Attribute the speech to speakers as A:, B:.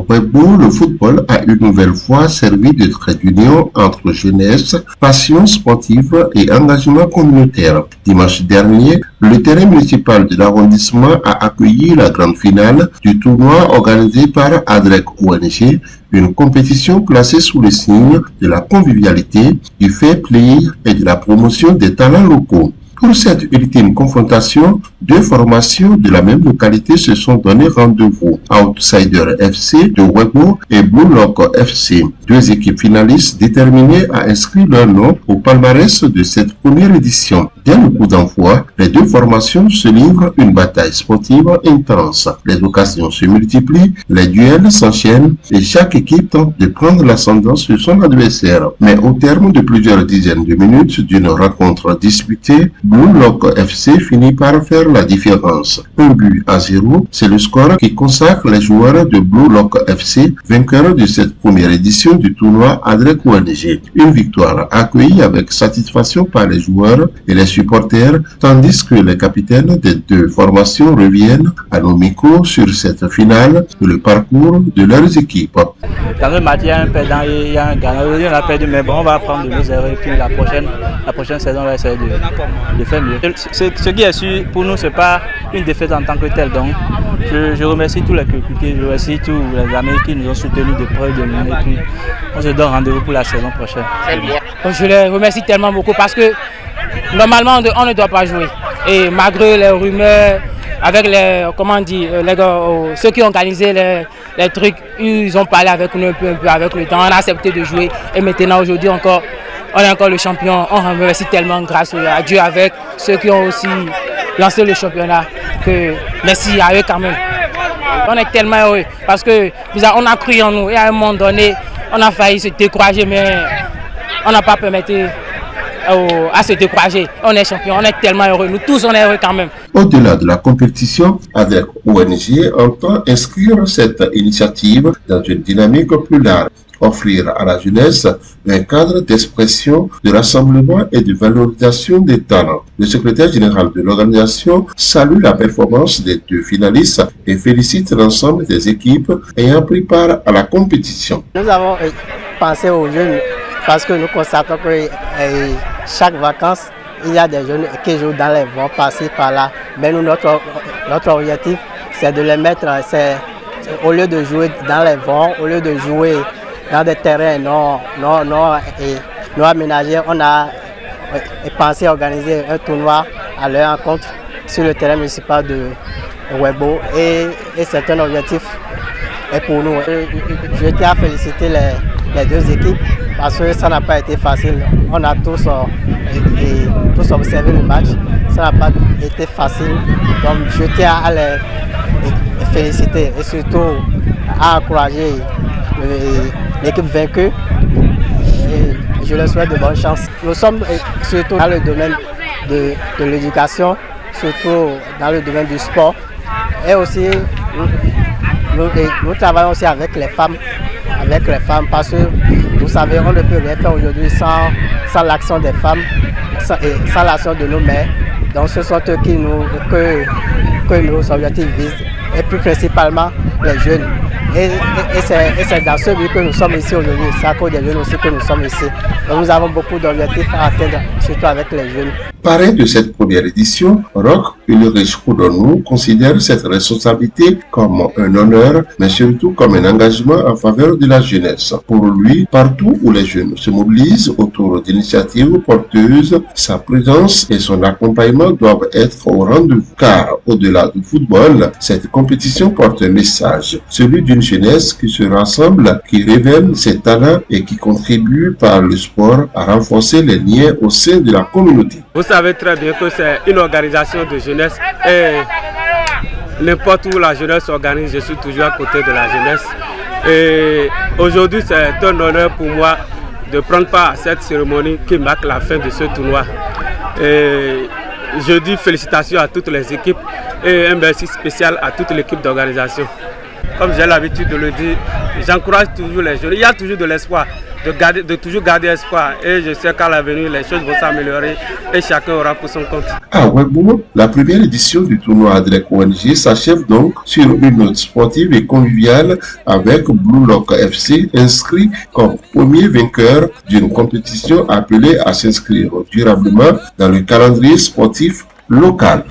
A: Webo, le football a une nouvelle fois servi de trait d'union entre jeunesse, passion sportive et engagement communautaire. Dimanche dernier, le terrain municipal de l'arrondissement a accueilli la grande finale du tournoi organisé par ADREC ONG, une compétition placée sous le signe de la convivialité, du fair play et de la promotion des talents locaux. Pour cette ultime confrontation, deux formations de la même localité se sont donné rendez-vous. Outsider FC de Webo et Blue Lock FC, deux équipes finalistes déterminées à inscrire leur nom au palmarès de cette première édition. Dès le coup d'envoi, les deux formations se livrent une bataille sportive intense. Les occasions se multiplient, les duels s'enchaînent et chaque équipe tente de prendre l'ascendant sur son adversaire. Mais au terme de plusieurs dizaines de minutes d'une rencontre disputée, Blue Lock FC finit par faire la différence. 1-0, c'est le score qui consacre les joueurs de Blue Lock FC, vainqueurs de cette première édition du tournoi ADREC ONG. Une victoire accueillie avec satisfaction par les joueurs et les supporters, tandis que les capitaines des deux formations reviennent à nos micros sur cette finale et le parcours de leurs équipes.
B: Dans le match, il y a un perdant et il y a un gagnant. On a perdu, mais bon, on va apprendre de nos erreurs et puis la prochaine saison, on va essayer de faire mieux. Ce qui est sûr, pour nous, ce n'est pas une défaite en tant que telle. Donc, je remercie tous les coéquipiers, je remercie tous les amis qui nous ont soutenus de près de nous. Et puis, on se donne rendez-vous pour la saison prochaine.
C: Je les remercie tellement beaucoup parce que normalement, on ne doit pas jouer. Et malgré les rumeurs, avec ceux qui ont organisé les trucs, ils ont parlé avec nous un peu avec le temps, on a accepté de jouer. Et maintenant, aujourd'hui encore, on est encore le champion. On remercie tellement grâce à Dieu avec ceux qui ont aussi lancé le championnat. Que merci à eux quand même. On est tellement heureux parce que on a cru en nous et à un moment donné, on a failli se décourager, mais on n'a pas permis à se décourager. On est champion, on est tellement heureux. Nous tous, on est heureux quand même.
A: Au-delà de la compétition, ADREC ONG entend inscrire cette initiative dans une dynamique plus large. Offrir à la jeunesse un cadre d'expression, de rassemblement et de valorisation des talents. Le secrétaire général de l'organisation salue la performance des deux finalistes et félicite l'ensemble des équipes ayant pris part à la compétition.
D: Nous avons pensé aux jeunes parce que nous constatons que chaque vacances, il y a des jeunes qui jouent dans les vents, par-ci, par-là. Mais nous, notre objectif, c'est de les mettre, au lieu de jouer dans les vents, au lieu de jouer dans des terrains non aménagés, on a pensé à organiser un tournoi à leur rencontre sur le terrain municipal de Webo et c'est un objectif pour nous. Je tiens à féliciter les deux équipes parce que ça n'a pas été facile. On a tous observé le match, ça n'a pas été facile. Donc je tiens à les féliciter et surtout à encourager l'équipe vaincue. Et je leur souhaite de bonnes chances. Nous sommes surtout dans le domaine de l'éducation, surtout dans le domaine du sport. Et aussi, nous travaillons aussi avec les femmes parce que vous savez, on ne peut rien faire aujourd'hui sans l'action des femmes, sans l'action de nos mères. Donc ce sont eux que nos objectifs visent, et plus principalement les jeunes. Et c'est dans ce but que nous sommes ici aujourd'hui. C'est à cause des jeunes aussi que nous sommes ici. Donc nous avons beaucoup d'objectifs à atteindre, surtout avec les jeunes.
A: Parrain de cette première édition, Roch Ulrich Koudonou considère cette responsabilité comme un honneur, mais surtout comme un engagement en faveur de la jeunesse. Pour lui, partout où les jeunes se mobilisent autour d'initiatives porteuses, sa présence et son accompagnement doivent être au rendez-vous. Car au-delà du football, cette compétition porte un message, celui d'une jeunesse qui se rassemble, qui révèle ses talents et qui contribue par le sport à renforcer les liens au sein de la communauté.
E: Vous savez très bien que c'est une organisation de jeunesse et n'importe où la jeunesse s'organise, je suis toujours à côté de la jeunesse. Et aujourd'hui, c'est un honneur pour moi de prendre part à cette cérémonie qui marque la fin de ce tournoi. Et je dis félicitations à toutes les équipes et un merci spécial à toute l'équipe d'organisation. Comme j'ai l'habitude de le dire, j'encourage toujours les jeunes. Il y a toujours de l'espoir. de toujours garder espoir. Et je sais qu'à l'avenir, les choses vont s'améliorer et chacun aura pour son compte.
A: À Ouagadougou, la première édition du tournoi Adrec ONG s'achève donc sur une note sportive et conviviale avec Blue Lock FC inscrit comme premier vainqueur d'une compétition appelée à s'inscrire durablement dans le calendrier sportif local.